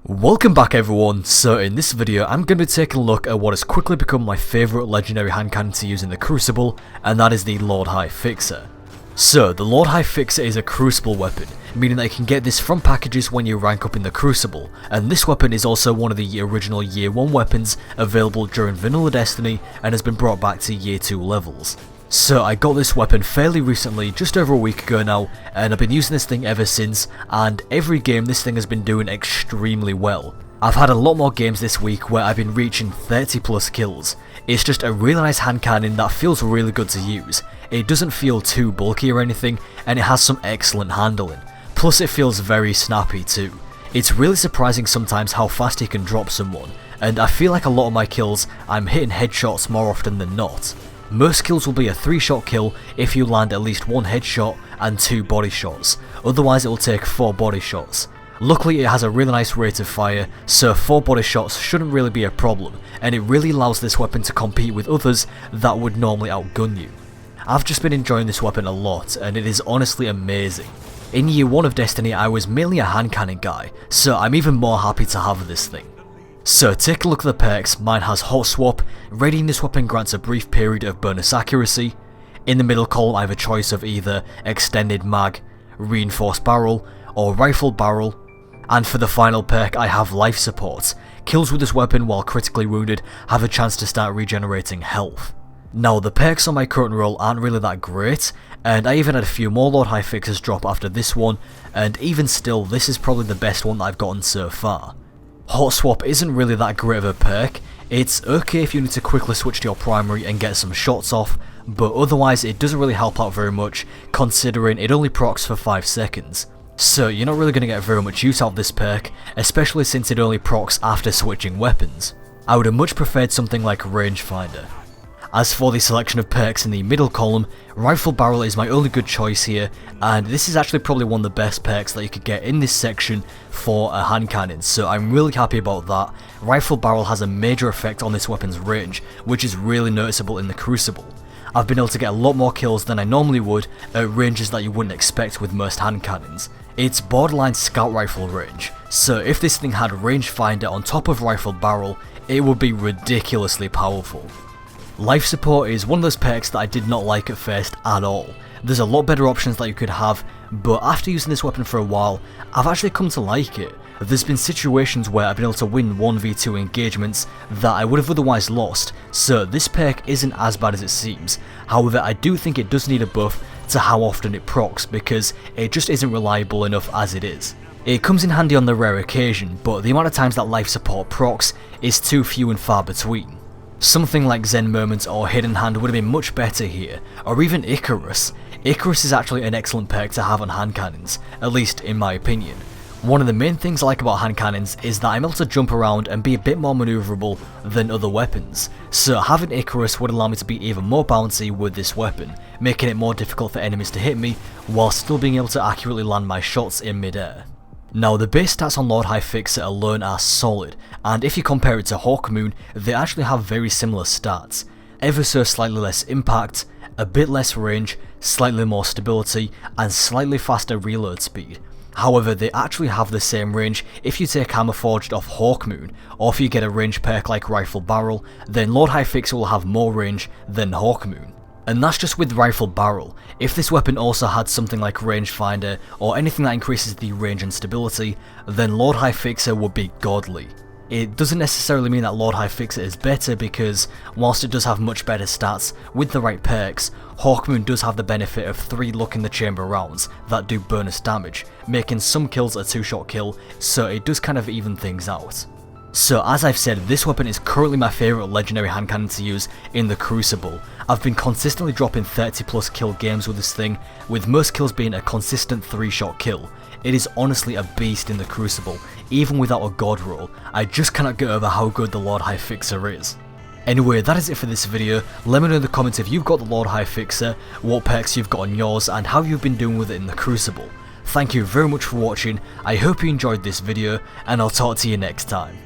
Welcome back everyone. So in this video I'm going to be taking a look at what has quickly become my favourite legendary handcannon to use in the Crucible, and that is the Lord High Fixer. So the Lord High Fixer is a Crucible weapon, meaning that you can get this from packages when you rank up in the Crucible, and this weapon is also one of the original Year 1 weapons available during Vanilla Destiny and has been brought back to Year 2 levels. So I got this weapon fairly recently, just over a week ago now, and I've been using this thing ever since, and every game this thing has been doing extremely well. I've had a lot more games this week where I've been reaching 30 plus kills. It's just a really nice hand cannon that feels really good to use. It doesn't feel too bulky or anything, and it has some excellent handling. Plus it feels very snappy too. It's really surprising sometimes how fast it can drop someone, and I feel like a lot of my kills I'm hitting headshots more often than not. Most kills will be a 3-shot kill if you land at least 1 headshot and 2 body shots, otherwise it will take 4 body shots. Luckily it has a really nice rate of fire, so 4 body shots shouldn't really be a problem, and it really allows this weapon to compete with others that would normally outgun you. I've just been enjoying this weapon a lot, and it is honestly amazing. In Year 1 of Destiny I was mainly a hand cannon guy, so I'm even more happy to have this thing. So take a look at the perks. Mine has Hot Swap. Readying this weapon grants a brief period of bonus accuracy. In the middle column I have a choice of either Extended Mag, Reinforced Barrel, or Rifled Barrel. And for the final perk I have Life Support. Kills with this weapon while critically wounded have a chance to start regenerating health. Now the perks on my current roll aren't really that great, and I even had a few more Lord High Fixers drop after this one, and even still this is probably the best one that I've gotten so far. Hot Swap isn't really that great of a perk. It's okay if you need to quickly switch to your primary and get some shots off, but otherwise it doesn't really help out very much considering it only procs for 5 seconds. So you're not really going to get very much use out of this perk, especially since it only procs after switching weapons. I would have much preferred something like Rangefinder. As for the selection of perks in the middle column, Rifle Barrel is my only good choice here, and this is actually probably one of the best perks that you could get in this section for a hand cannon, so I'm really happy about that. Rifle Barrel has a major effect on this weapon's range, which is really noticeable in the Crucible. I've been able to get a lot more kills than I normally would at ranges that you wouldn't expect with most hand cannons. It's borderline scout rifle range, so if this thing had Rangefinder on top of Rifle Barrel, it would be ridiculously powerful. Life Support is one of those perks that I did not like at first at all. There's a lot better options that you could have, but after using this weapon for a while, I've actually come to like it. There's been situations where I've been able to win 1v2 engagements that I would have otherwise lost, so this perk isn't as bad as it seems. However, I do think it does need a buff to how often it procs, because it just isn't reliable enough as it is. It comes in handy on the rare occasion, but the amount of times that Life Support procs is too few and far between. Something like Zen Moment or Hidden Hand would have been much better here, or even Icarus. Icarus is actually an excellent perk to have on hand cannons, at least in my opinion. One of the main things I like about hand cannons is that I'm able to jump around and be a bit more manoeuvrable than other weapons, so having Icarus would allow me to be even more bouncy with this weapon, making it more difficult for enemies to hit me while still being able to accurately land my shots in mid-air. Now the base stats on Lord High Fixer alone are solid, and if you compare it to Hawkmoon, they actually have very similar stats. Ever so slightly less impact, a bit less range, slightly more stability, and slightly faster reload speed. However, they actually have the same range if you take Hammer Forged off Hawkmoon, or if you get a range perk like Rifle Barrel, then Lord High Fixer will have more range than Hawkmoon. And that's just with Rifle Barrel. If this weapon also had something like Rangefinder or anything that increases the range and stability, then Lord High Fixer would be godly. It doesn't necessarily mean that Lord High Fixer is better, because whilst it does have much better stats with the right perks, Hawkmoon does have the benefit of 3 Luck in the Chamber rounds that do bonus damage, making some kills a 2-shot kill, so it does kind of even things out. So as I've said, this weapon is currently my favourite legendary hand cannon to use in the Crucible. I've been consistently dropping 30 plus kill games with this thing, with most kills being a consistent 3-shot kill. It is honestly a beast in the Crucible, even without a god roll. I just cannot get over how good the Lord High Fixer is. Anyway, that is it for this video. Let me know in the comments if you've got the Lord High Fixer, what perks you've got on yours, and how you've been doing with it in the Crucible. Thank you very much for watching, I hope you enjoyed this video, and I'll talk to you next time.